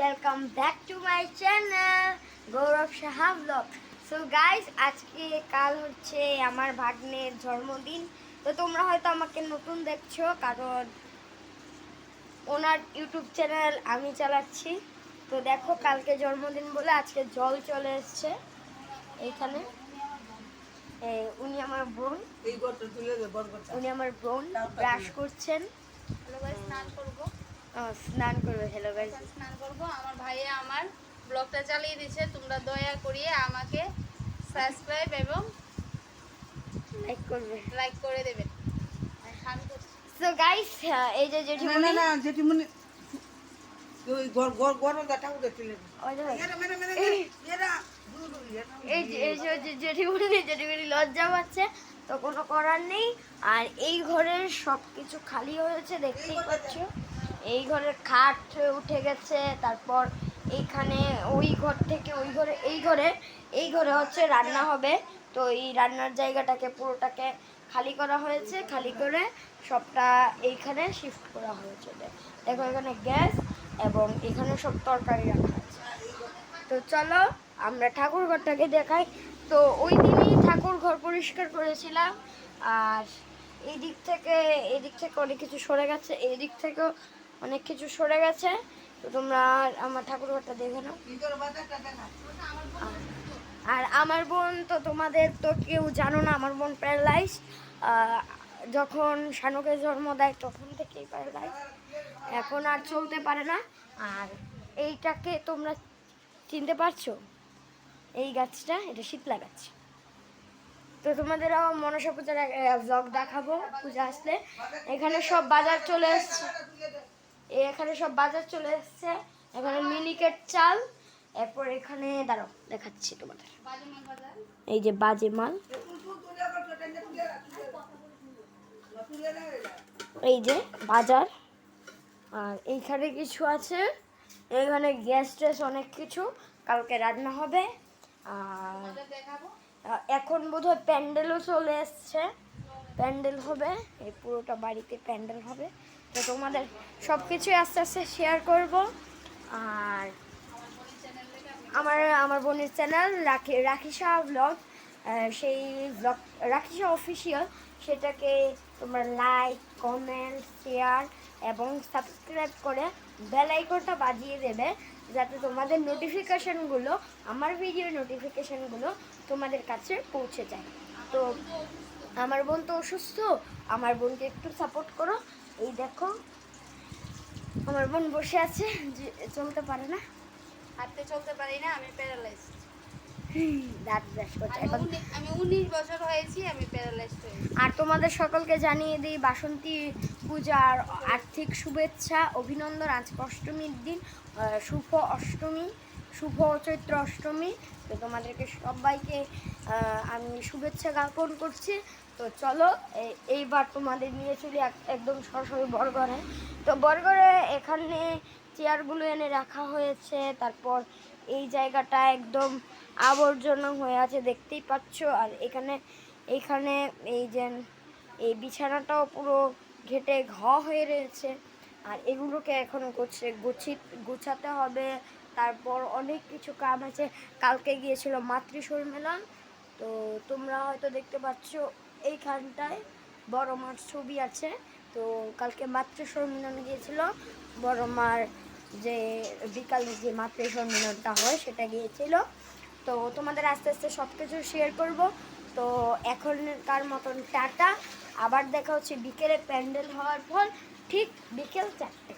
Welcome back to my channel Gaurav Saha vlog. So guys, আজকে কাল হচ্ছে আমার ভাগ্নের জন্মদিন। তো তোমরা হয়তো আমাকে নতুন দেখছো, কারণ ওনার ইউটিউব চ্যানেল আমি চালাচ্ছি। তো দেখো, কালকে জন্মদিন বলে আজকে জল চলে এসছে এইখানে। উনি আমার বোন, ব্রাশ করছেন। স্নান করবে। হ্যালো গাইস, স্নান করব। আমার ভাইয়া আমার ব্লগটা চালিয়ে দিয়েছে, তোমরা দয়া করিয়ে আমাকে সাবস্ক্রাইব এবং লাইক করে দেবেন। সো গাইস, এই যে জেঠিমণি, না জেঠিমণি ওই গরমটা ঠাকুর তুলে জেঠিমণি লজ্জা পাচ্ছে, তো কোনো করার নেই। আর এই ঘরের সব কিছু খালি হয়েছে, দেখতেই পাচ্ছ। এই ঘরের খাট উঠে গেছে, তারপর এইখানে ওই ঘর থেকে এই ঘরে হচ্ছে রান্না হবে। তো এই রান্নার জায়গাটাকে পুরোটাকে খালি করা হয়েছে, খালি করে সবটা এইখানে শিফট করা হয়েছে। দেখো, এখানে গ্যাস এবং এখানে সব তরকারি রাখা আছে। তো চলো আমরা ঠাকুর ঘরটাকে দেখাই। তো ওই দিনই ঠাকুর ঘর পরিষ্কার করেছিলাম। আর এই দিক থেকে অনেক কিছু সরে গেছে, এই দিক থেকেও অনেক কিছু সরে গেছে। তো তোমরা আমার ঠাকুর ঘরটা দেখে নাও। আর আমার বোন তো তোমাদের তো কেউ জানো না, আমার বোন প্যারালাইজ। যখন শানুকে জন্ম দেয় তখন থেকেই প্যারালাইজ, এখন আর চলতে পারে না। আর এইটাকে তোমরা চিনতে পারছো, এই গাছটা, এটা শীতলা গাছ। তো তোমাদেরও মনসা পূজার ব্লগ দেখাবো পূজা আসলে। এখানে সব বাজার চলে এসছে, এখানে মিনিকেট চাল। এরপর এখানে দাঁড়াও, দেখাচ্ছি তোমাদের। এই যে বাজে মাল, এই যে বাজার। আর এইখানে কিছু আছে, এখানে গ্যাস ট্যাস অনেক কিছু, কালকে রান্না হবে। আর এখন বোধহয় প্যান্ডেলও চলে এসছে, প্যান্ডেল হবে, এই পুরোটা বাড়িতে প্যান্ডেল হবে। তো তোমাদের সব কিছুই আস্তে আস্তে শেয়ার করব। আর আমার বোনের চ্যানেল রাখিসা ব্লগ, সেই ব্লগ রাখিসা অফিসিয়াল, সেটাকে তোমরা লাইক, কমেন্ট, শেয়ার এবং সাবস্ক্রাইব করে বেল আইকনটা বাজিয়ে দেবে, যাতে তোমাদের নোটিফিকেশানগুলো, আমার ভিডিও নোটিফিকেশানগুলো তোমাদের কাছে পৌঁছে যায়। তো আমার বোন তো অসুস্থ, আমার বোনকে একটু সাপোর্ট করো। এই দেখো, আমার বোন বসে আছে, চলতে পারে না, হাঁটতে চলতে পারি না, আমি প্যারালাইজ। দাঁত ব্রাশ করছে এখন। আমি 19 বছর হয়েছি, আমি প্যারালাইজ হয়েছি। আর তোমাদের সকলকে জানিয়ে দিই বাসন্তী পূজার আর্থিক শুভেচ্ছা, অভিনন্দন। আজ অষ্টমীর দিন, শুভ অষ্টমী, শুভ চৈত্র অষ্টমী। তো তোমাদেরকে সবাইকে আমি শুভেচ্ছা জ্ঞাপন করছি। তো চলো এইবার তোমাদের নিয়ে চলি একদম সরাসরি বড়ঘরে। তো বড়ঘরে এখানে চেয়ারগুলো এনে রাখা হয়েছে, তারপর এই জায়গাটা একদম আবর্জনা হয়ে আছে, দেখতেই পাচ্ছ। আর এইখানে এই যে এই বিছানাটাও পুরো ঘেটে হয়ে রয়েছে। আর এগুলোকে এখন গুছাতে হবে। তারপর অনেক কিছু কাজ আছে। কালকে গিয়েছিল মাতৃ সম্মেলন, তো তোমরা হয়তো দেখতে পাচ্ছ এইখানটায় বড় মার ছবি আছে। তো কালকে মাতৃ সম্মেলন গিয়েছিল, বড় মার যে বিকালে যে মাতৃ সম্মেলনটা হয় সেটা গিয়েছিল। তো তোমাদের আস্তে আস্তে সব কিছু শেয়ার করব। তো এখনকার মতন টাটা, আবার দেখা হচ্ছে বিকেলে প্যান্ডেল হওয়ার পর, ঠিক বিকেল 4টে।